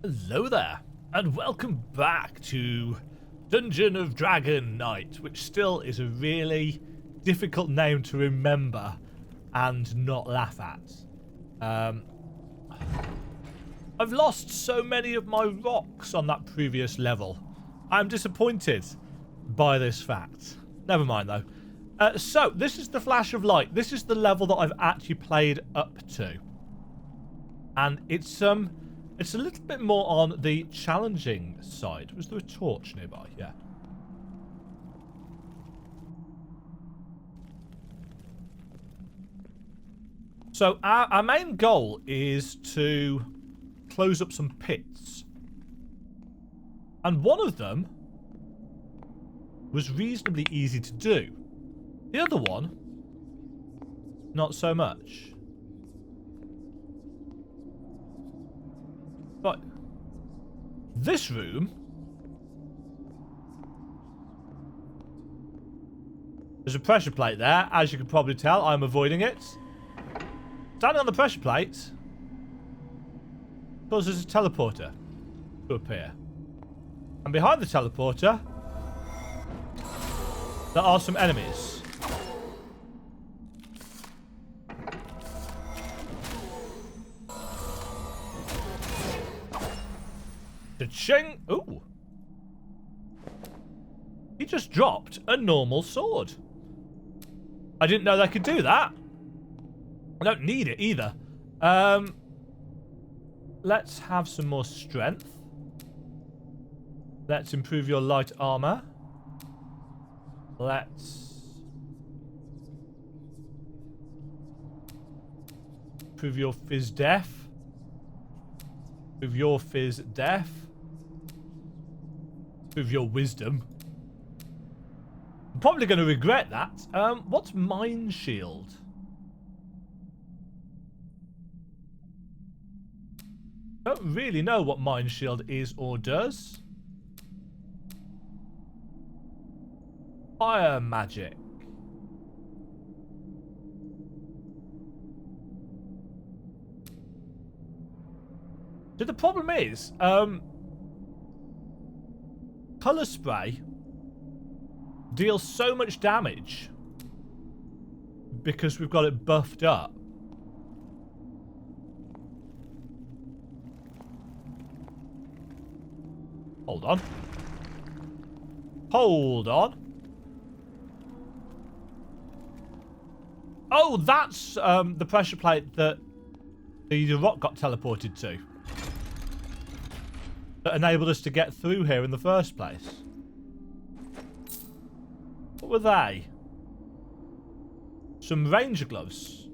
Hello there, and welcome back to Dungeon of Dragon Knight, which still is a really difficult name to remember and not laugh at. I've lost so many of my rocks on that previous level. I'm disappointed by this fact. Never mind though. So, this is the Flash of Light. This is the level that I've actually played up to. And it's a little bit more on the challenging side. Was there a torch nearby? Yeah. So our main goal is to close up some pits. And one of them was reasonably easy to do. The other one, not so much. But this room, there's a pressure plate there. As you can probably tell, I'm avoiding it. Standing on the pressure plate causes a teleporter to appear. And behind the teleporter, there are some enemies. Cha-ching! Ooh. He just dropped a normal sword. I didn't know they could do that. I don't need it either. Let's have some more strength. Let's improve your light armor. Let's improve your fizz def. Improve your fizz def. Improve your wisdom. I'm probably going to regret that. What's Mind Shield? I don't really know what Mind Shield is or does. Fire magic. So the problem is, color spray deals so much damage because we've got it buffed up. Hold on. Hold on. Oh, that's the pressure plate that the rock got teleported to. That enabled us to get through here in the first place. What were they? Some ranger gloves.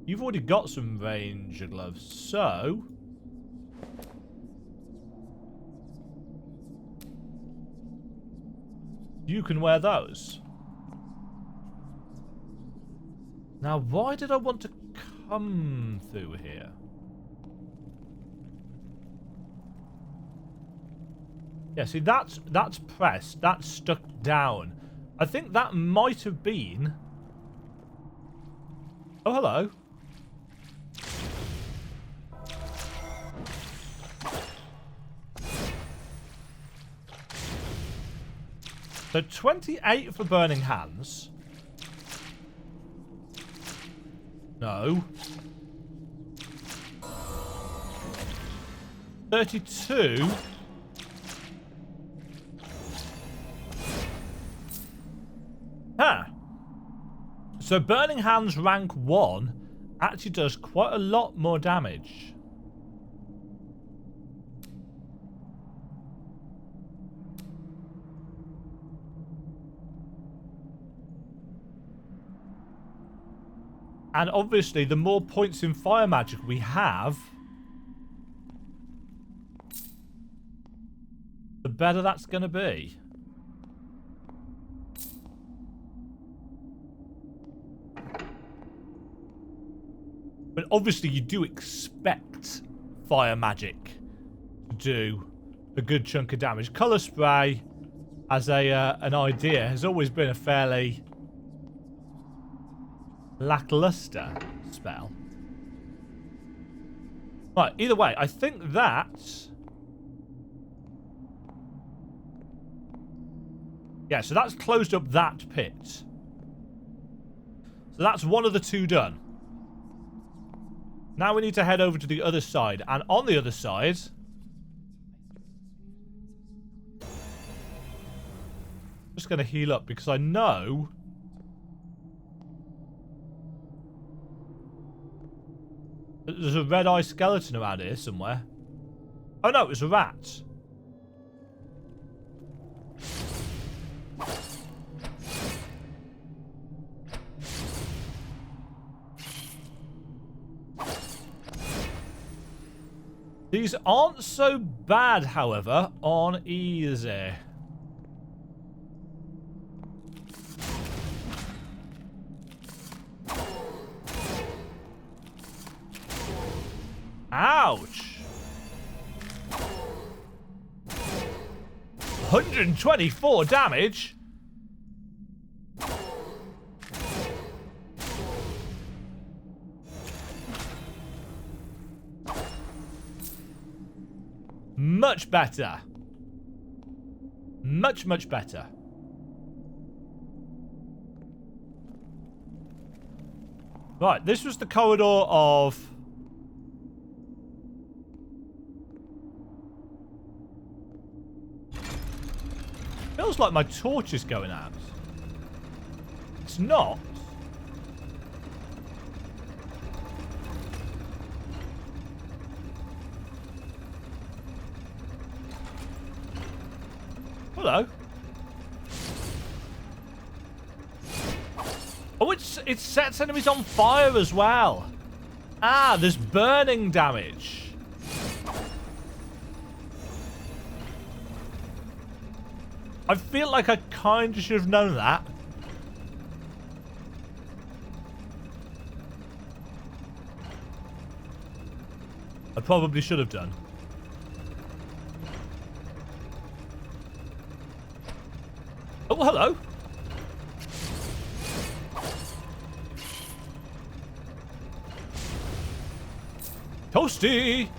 You've already got some ranger gloves, so you can wear those. Now, why did I want to come through here? Yeah, see, that's pressed. That's stuck down. I think that might have been... Oh, hello. So 28 for Burning Hands. No. 32. Huh. So Burning Hands rank 1 actually does quite a lot more damage. And obviously, the more points in fire magic we have, the better that's going to be. But obviously, you do expect fire magic to do a good chunk of damage. Colour spray, as an idea, has always been a fairly lackluster spell. Right, either way, I think that Yeah, so that's closed up that pit. So that's one of the two done. Now we need to head over to the other side. And on the other side... I'm just going to heal up because I know... there's a red-eye skeleton around here somewhere. Oh no, it's a rat. These aren't so bad, however, on easy. Ouch! 124 damage? Much better. Much, much better. Right, this was the corridor of... feels like my torch is going out. It's not. Hello. Oh, it sets enemies on fire as well. Ah, there's burning damage. I feel like I kind of should have known that. I probably should have done. Oh, hello. Toasty.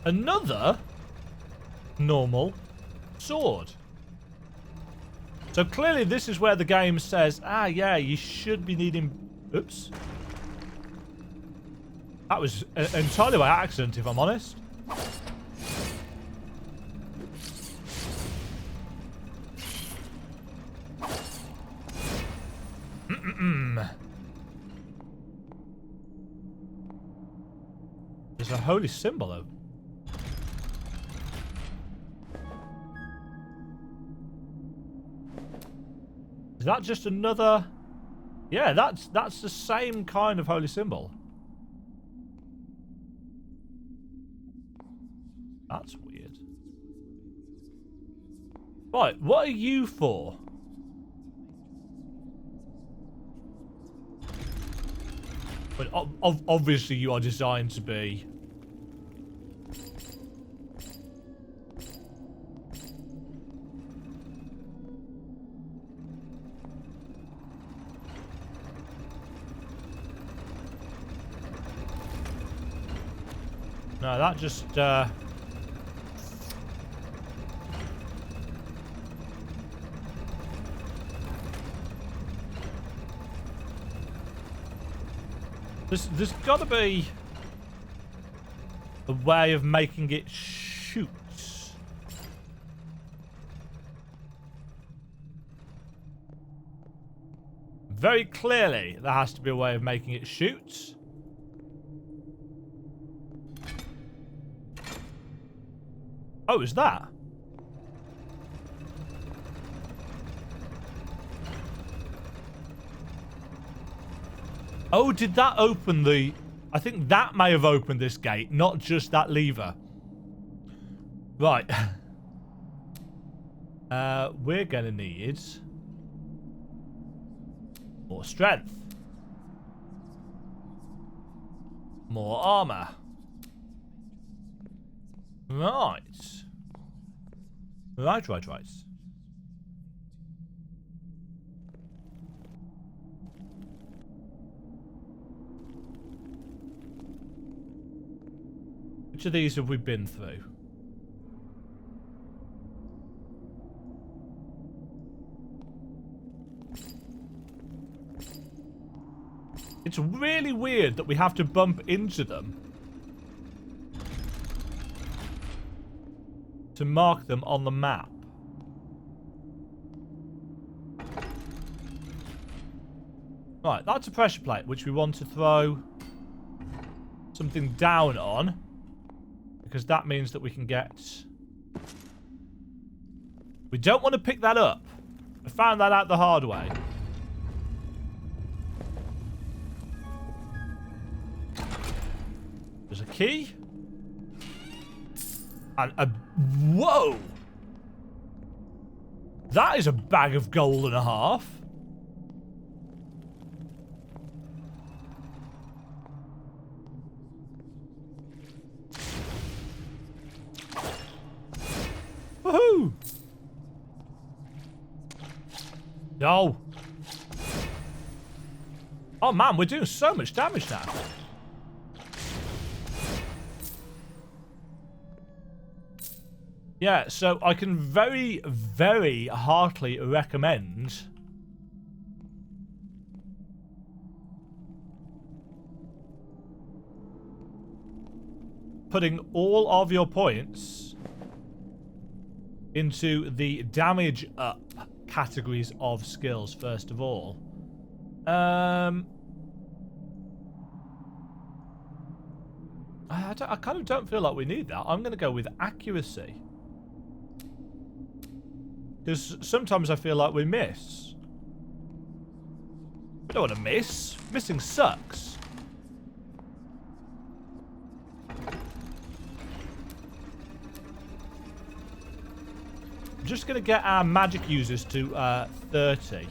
Another normal sword. So clearly this is where the game says, ah, yeah, you should be needing... Oops. That was entirely by accident, if I'm honest. There's a holy symbol of... Is that just another... Yeah, that's the same kind of holy symbol. That's weird. Right, what are you for? But obviously you are designed to be... No, that just, There's got to be a way of making it shoot. Very clearly, there has to be a way of making it shoot. Oh, is that? Oh, did that open the... I think that may have opened this gate, not just that lever. Right. We're going to need... more strength. More armor. Right. Right. Which of these have we been through? It's really weird that we have to bump into them to mark them on the map. Right, that's a pressure plate, which we want to throw something down on, because that means that we can get... We don't want to pick that up. I found that out the hard way. There's a key. And a... Whoa! That is a bag of gold and a half. Woohoo! No. Oh man, we're doing so much damage now. Yeah, so I can very, very heartily recommend putting all of your points into the damage up categories of skills first of all. I kind of don't feel like we need that. I'm going to go with accuracy. Because sometimes I feel like we miss. We don't want to miss. Missing sucks. I'm just going to get our magic users to 30.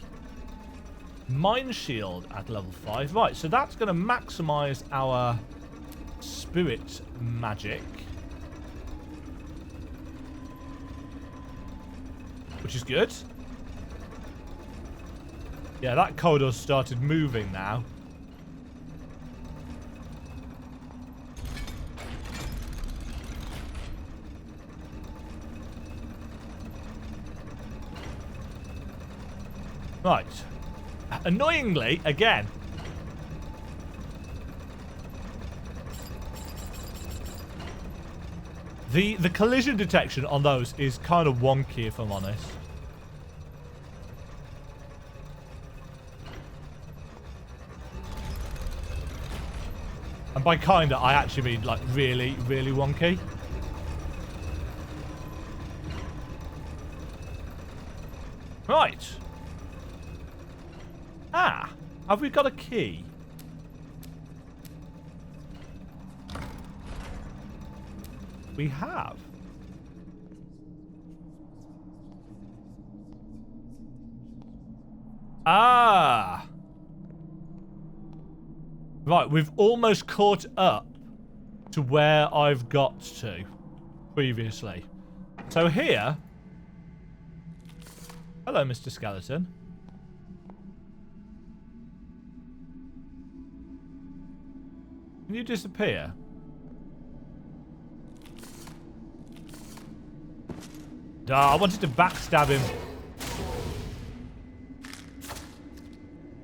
Mind shield at level 5. Right, so that's going to maximize our spirit magic. Which is good. Yeah, that corridor started moving now. Right. Annoyingly, again. The collision detection on those is kind of wonky, if I'm honest. And by kinda, I actually mean like really, really wonky. Right. Ah, have we got a key? We have. Ah. Right, we've almost caught up to where I've got to previously. So here... Hello, Mr. Skeleton. Can you disappear? I wanted to backstab him.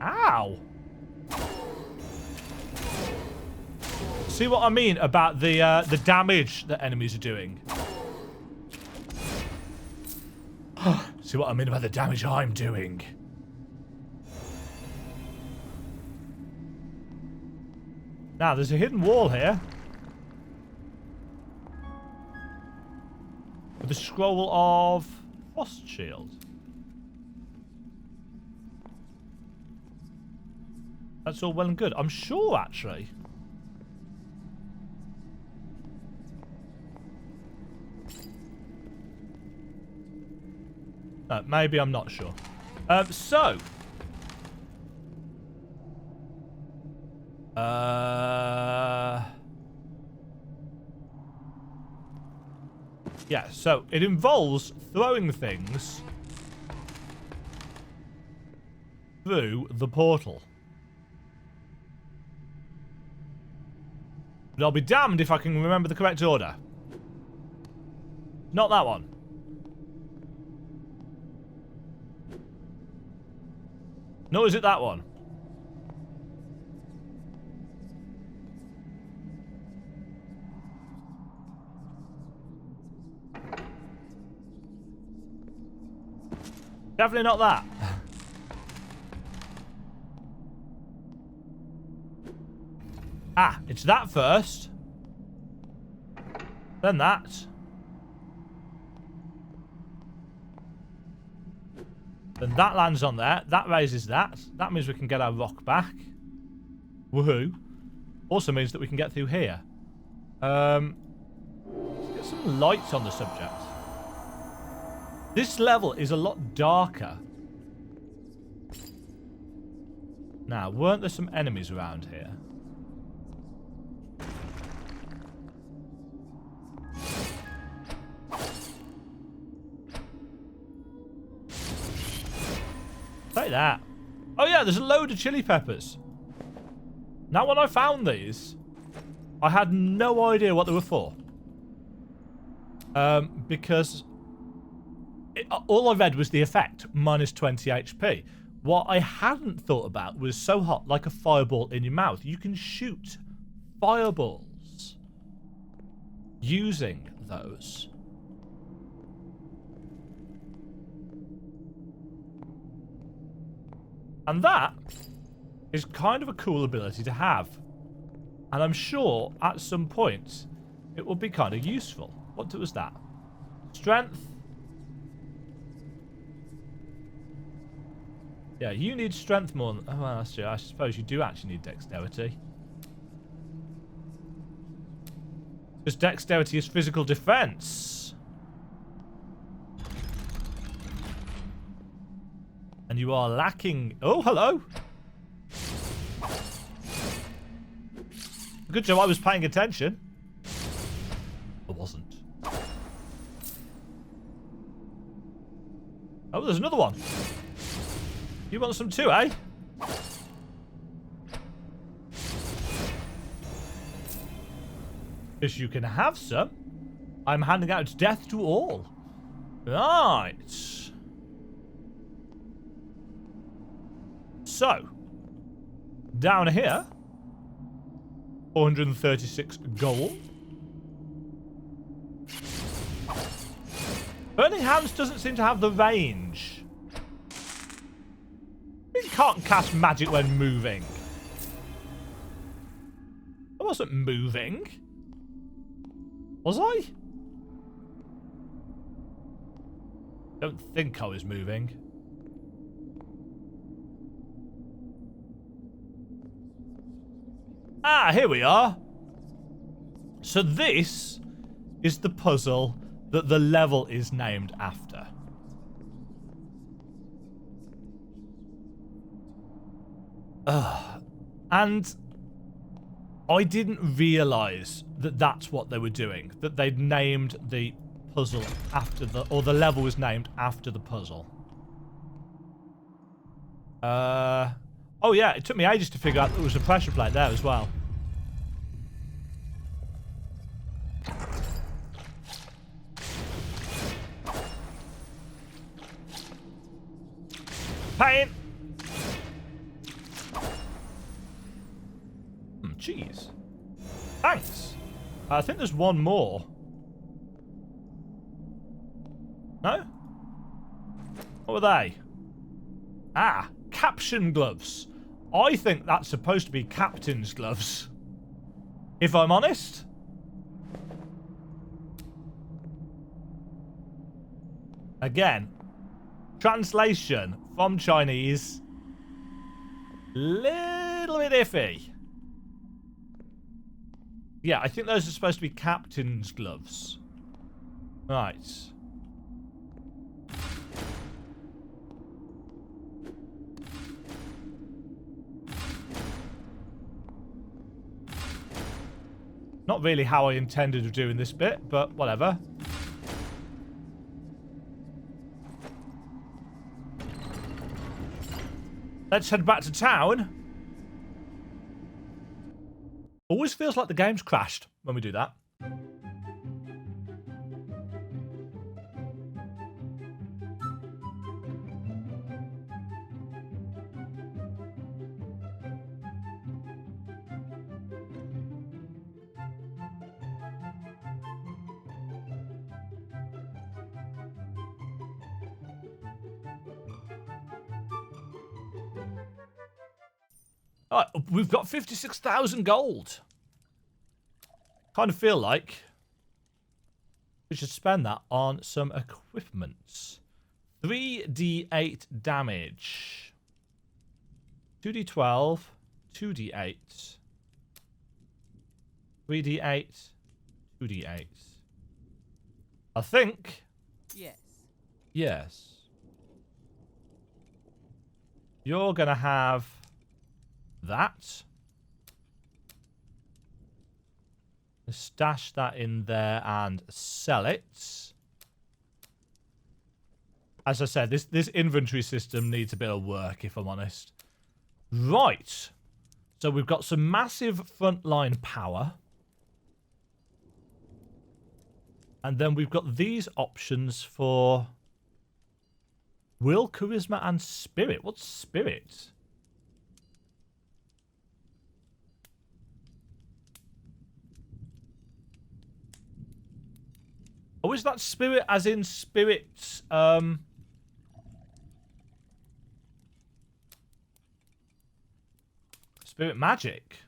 Ow! See what I mean about the damage that enemies are doing? See what I mean about the damage I'm doing? Now, there's a hidden wall here. With a scroll of Frost Shield. That's all well and good. I'm sure, actually. Maybe I'm not sure. Yeah, so it involves throwing things through the portal. But I'll be damned if I can remember the correct order. Not that one. Nor is it that one. Definitely not that. Ah, it's that first. Then that. Then that lands on there. That raises that. That means we can get our rock back. Woohoo. Also means that we can get through here. Let's get some lights on the subject. This level is a lot darker. Now, weren't there some enemies around here? Take that. Oh yeah, there's a load of chili peppers. Now, when I found these, I had no idea what they were for. Because all I read was the effect, minus 20 HP. What I hadn't thought about was so hot, like a fireball in your mouth. You can shoot fireballs using those. And that is kind of a cool ability to have. And I'm sure at some point it will be kind of useful. What was that? Strength. Yeah, you need strength more than... Oh, well, that's true. I suppose you do actually need dexterity. Because dexterity is physical defense. And you are lacking... Oh, hello. Good job I was paying attention. I wasn't. Oh, there's another one. You want some too, eh? Yes, you can have some. I'm handing out death to all. Right. So, down here, 436 gold. Burning Hands doesn't seem to have the range. You can't cast magic when moving. I wasn't moving. Was I? Don't think I was moving. Ah, here we are. So this is the puzzle that the level is named after. And I didn't realise that that's what they were doing. That they'd named the puzzle after the... Or the level was named after the puzzle. Oh yeah, it took me ages to figure out there was a pressure plate there as well. Pain! Jeez. Thanks. I think there's one more. No? What were they? Ah, caption gloves. I think that's supposed to be captain's gloves. If I'm honest. Again, translation from Chinese. Little bit iffy. Yeah, I think those are supposed to be captain's gloves. Right. Not really how I intended of doing this bit, but whatever. Let's head back to town. Always feels like the game's crashed when we do that. All right, we've got 56,000 gold. Kind of feel like we should spend that on some equipment. 3d8 damage. 2d12, 2d8. 3d8, 2d8. I think. Yes. Yes. You're going to have that. Stash that in there and sell it. As I said, this inventory system needs a bit of work, if I'm honest. Right. So we've got some massive frontline power. And then we've got these options for will, charisma, and spirit. What's spirit? Oh, is that spirit as in spirit, spirit magic?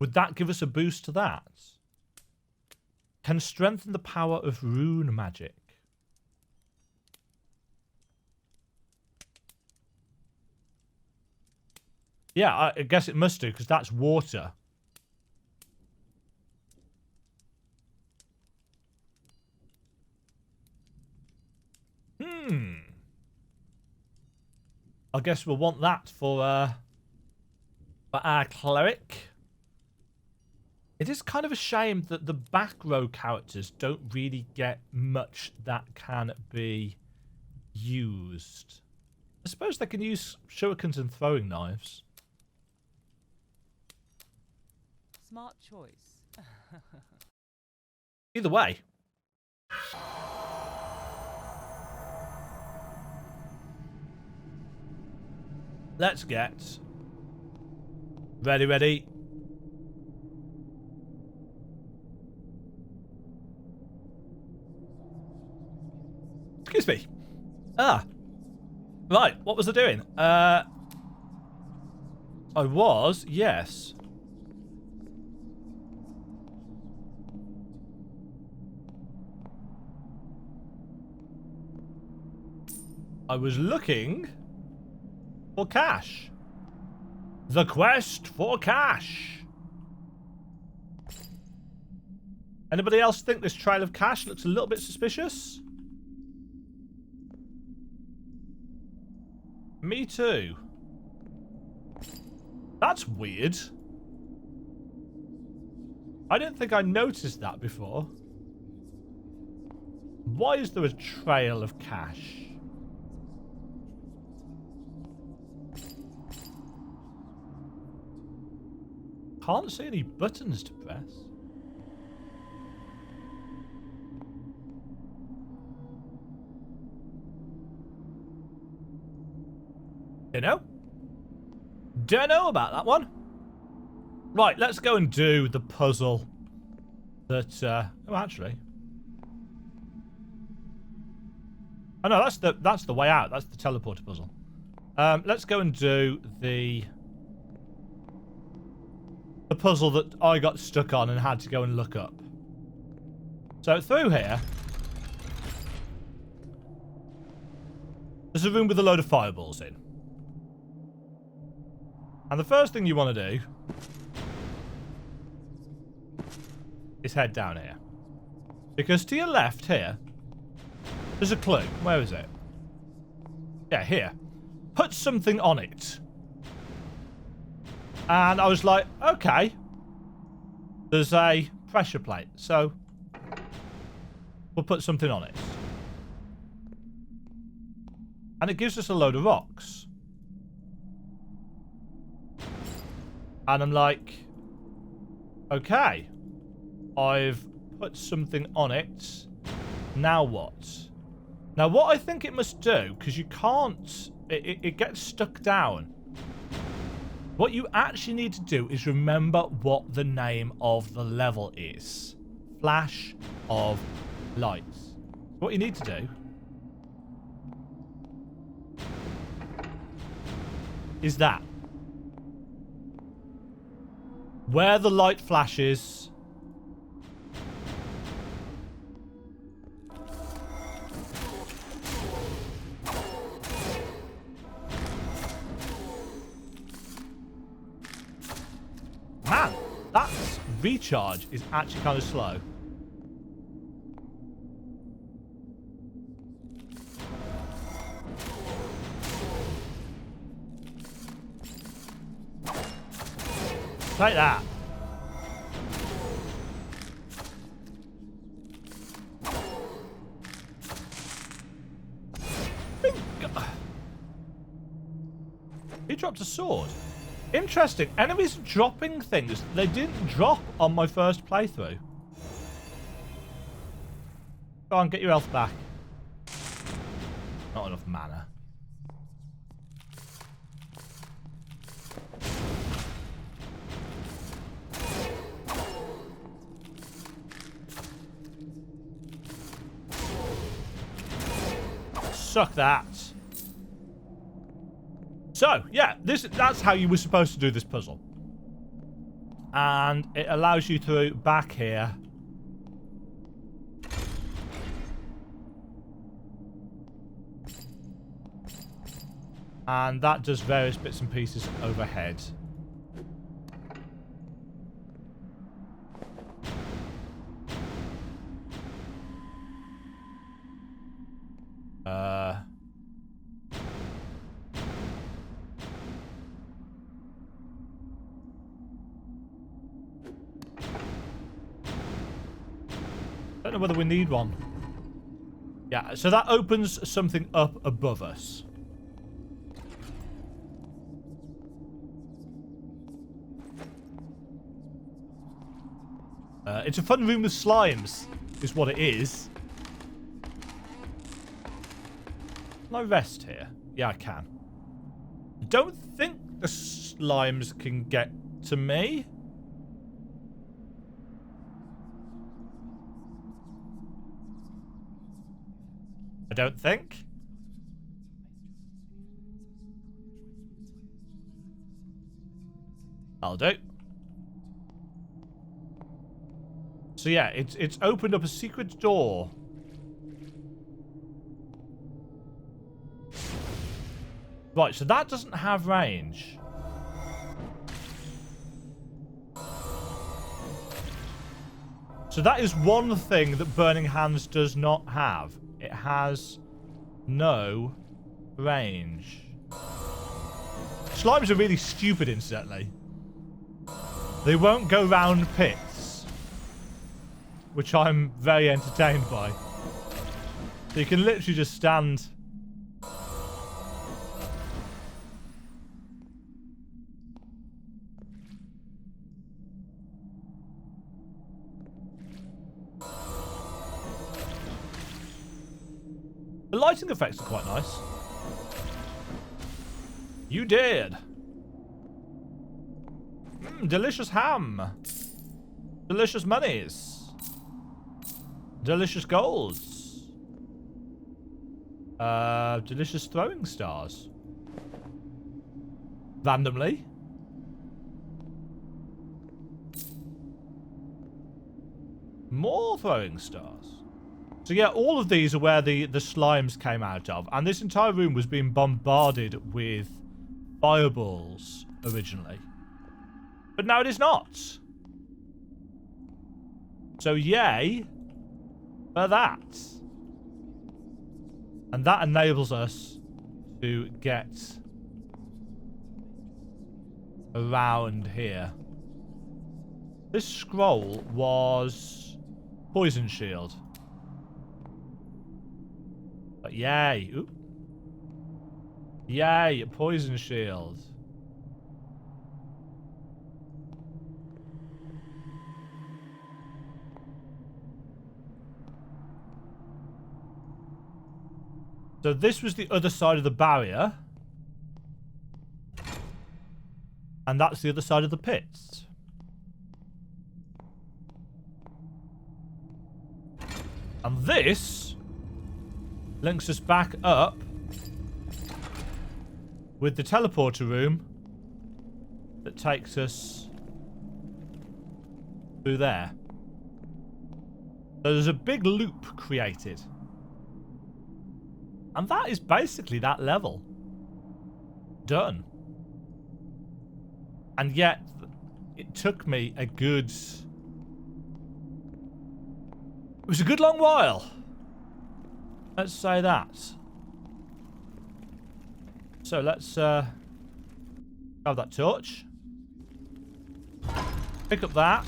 Would that give us a boost to that? Can strengthen the power of rune magic. Yeah, I guess it must do, because that's water. I guess we'll want that for our cleric. It is kind of a shame that the back row characters don't really get much that can be used. I suppose they can use shurikens and throwing knives. Smart choice. Either way. Let's get ready. Excuse me. Right, what was I doing? I was, yes. I was looking for cash. The quest for cash. Anybody else think this trail of cash looks a little bit suspicious? Me too. That's weird. I don't think I noticed that before. Why is there a trail of cash? Can't see any buttons to press. Don't know about that one. Right, let's go and do the puzzle that oh, actually, oh no, that's the way out. That's the teleporter puzzle. Let's go and do the puzzle that I got stuck on and had to go and look up. So through here, there's a room with a load of fireballs in. And the first thing you want to do is head down here. Because to your left here, there's a clue. Where is it? Yeah, here. Put something on it. And I was like, okay. There's a pressure plate, so we'll put something on it. And it gives us a load of rocks. And I'm like, okay, I've put something on it. Now what? Now what I think it must do, because you can't, it gets stuck down. What you actually need to do is remember what the name of the level is. Flash of lights. What you need to do is that. Where the light flashes, man, that recharge is actually kind of slow. Like that. He dropped a sword. Interesting. Enemies dropping things. They didn't drop on my first playthrough. Go on, get your health back. Not enough mana. Suck that. So, yeah, that's how you were supposed to do this puzzle. And it allows you to back here. And that does various bits and pieces overhead. Don't know whether we need one. Yeah, so that opens something up above us. It's a fun room with slimes, is what it is. Can I rest here? Yeah, I can. I don't think the slimes can get to me. I don't think. I'll do. So yeah, it's opened up a secret door. Right, so that doesn't have range. So that is one thing that Burning Hands does not have. It has no range. Slimes are really stupid, incidentally. They won't go round pits, which I'm very entertained by. So you can literally just stand. The lighting effects are quite nice. You did. Delicious ham. Delicious monies. Delicious golds. Delicious throwing stars. Randomly. More throwing stars. So yeah, all of these are where the slimes came out of. And this entire room was being bombarded with fireballs originally. But now it is not. So yay for that. And that enables us to get around here. This scroll was poison shield. But yay. Oop. Yay, poison shield. So this was the other side of the barrier. And that's the other side of the pits. And this links us back up with the teleporter room that takes us through there. So there's a big loop created. And that is basically that level. Done. And yet, it took me a good... It was a good long while. Let's say that. So let's have that torch. Pick up that.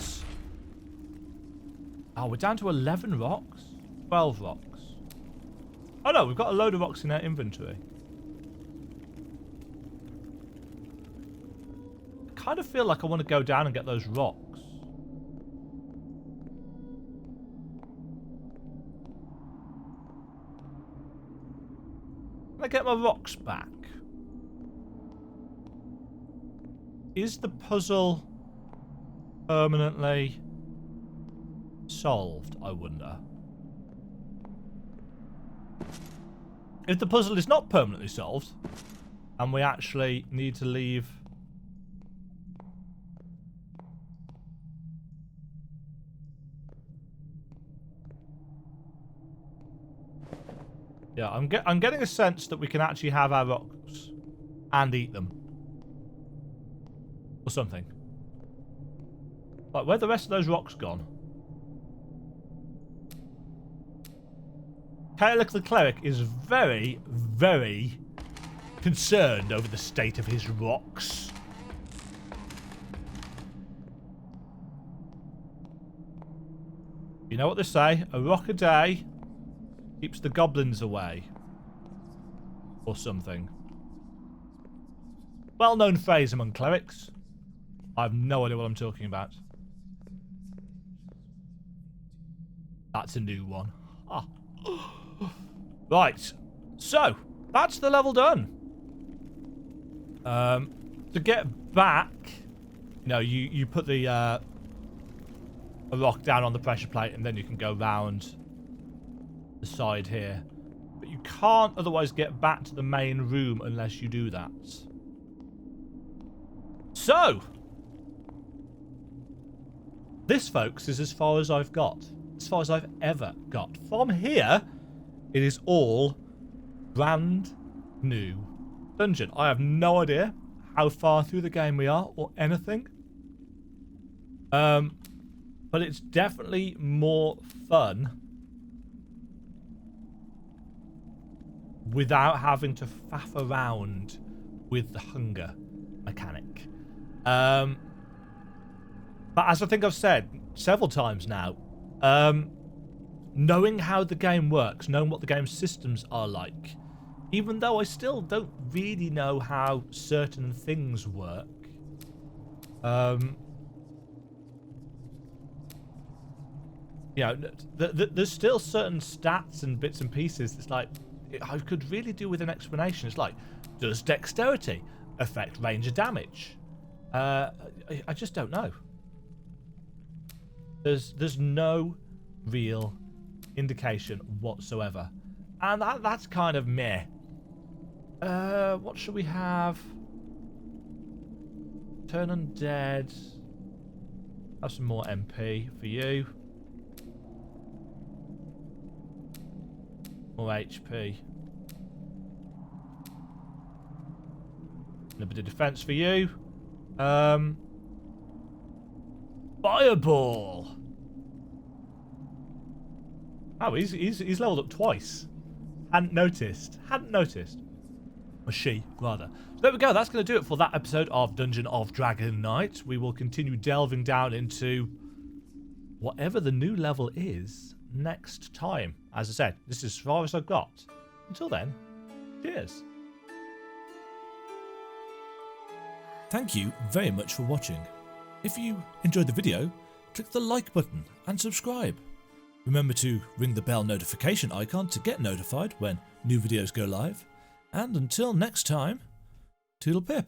Oh, we're down to 11 rocks? 12 rocks. Oh no, we've got a load of rocks in our inventory. I kind of feel like I want to go down and get those rocks. Can I get my rocks back? Is the puzzle permanently solved, I wonder? If the puzzle is not permanently solved, and we actually need to leave... Yeah, I'm getting a sense that we can actually have our rocks and eat them. Or something. Like, where are the rest of those rocks gone? Kaeluk the Cleric is very, very concerned over the state of his rocks. You know what they say? A rock a day keeps the goblins away. Or something. Well-known phrase among clerics. I have no idea what I'm talking about. That's a new one. Ah. Right. So, that's the level done. To get back, you know, you put the a rock down on the pressure plate and then you can go round the side here. But you can't otherwise get back to the main room unless you do that. So, this, folks, is as far as I've got. As far as I've ever got. From here, it is all brand new dungeon. I have no idea how far through the game we are or anything. But it's definitely more fun without having to faff around with the hunger mechanic. But as I think I've said several times now, knowing how the game works, knowing what the game's systems are like, even though I still don't really know how certain things work, you know, there's still certain stats and bits and pieces that's like, I could really do with an explanation. It's like, does dexterity affect range of damage? I just don't know. There's no real indication whatsoever. And that's kind of meh. What should we have? Turn undead. Have some more MP for you. More HP. And a bit of defense for you. Fireball. Oh, he's leveled up twice. Hadn't noticed. Or she, rather. So there we go. That's going to do it for that episode of Dungeon of Dragon Knight. We will continue delving down into whatever the new level is next time. As I said, this is as far as I've got. Until then, cheers. Thank you very much for watching. If you enjoyed the video, click the like button and subscribe. Remember to ring the bell notification icon to get notified when new videos go live. And until next time, toodle pip.